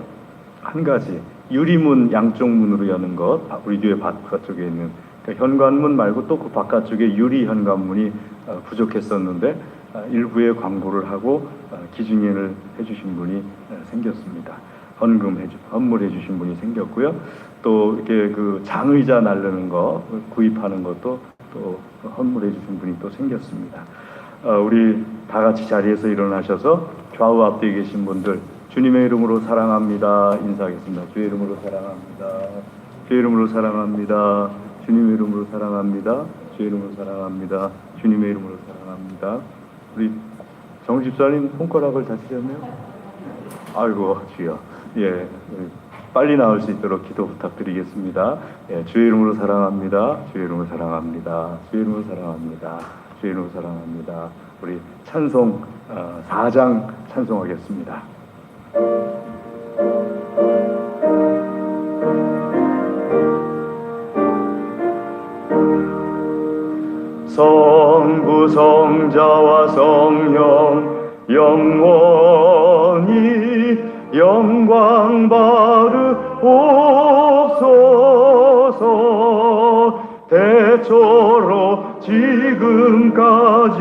S1: 한 가지 유리문 양쪽 문으로 여는 것, 우리 교회 바깥쪽에 있는 현관문 말고 또 그 바깥쪽에 유리 현관문이 부족했었는데 일부에 광고를 하고 기증인을 해주신 분이 생겼습니다. 헌물해 주신 분이 생겼고요. 또 이렇게 장의자 나르는 거 구입하는 것도 또 헌물해 주신 분이 또 생겼습니다. 우리 다 같이 자리에서 일어나셔서 좌우 앞뒤에 계신 분들 주님의 이름으로 사랑합니다 인사하겠습니다. 주의 이름으로 사랑합니다. 주의 이름으로 사랑합니다. 주님의 이름으로 사랑합니다. 주의 이름으로 사랑합니다. 주님의 이름으로 사랑합니다. 우리 정 집사님 손가락을 다치셨네요. 아이고 주여. 예, 빨리 나올 수 있도록 기도 부탁드리겠습니다. 예, 주의 이름으로 사랑합니다. 주의 이름으로 사랑합니다. 주의 이름으로 사랑합니다. 주의 이름으로 사랑합니다. 우리 찬송 4장 찬송하겠습니다. 성부 성자와 성령 영원히 영광 바르옵소서. 대초로 지금까지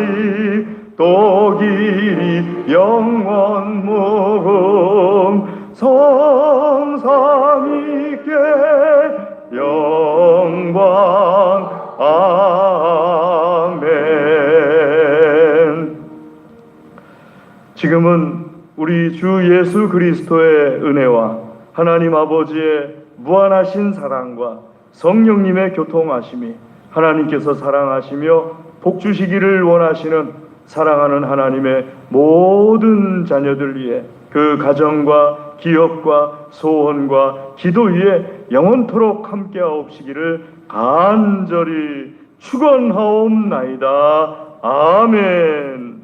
S1: 또 길이 영원 무궁 성삼위께 영광 아멘. 지금은 우리 주 예수 그리스도의 은혜와 하나님 아버지의 무한하신 사랑과 성령님의 교통하심이 하나님께서 사랑하시며 복주시기를 원하시는 사랑하는 하나님의 모든 자녀들 위해 그 가정과 기업과 소원과 기도 위에 영원토록 함께하옵시기를 간절히 축원하옵나이다. 아멘.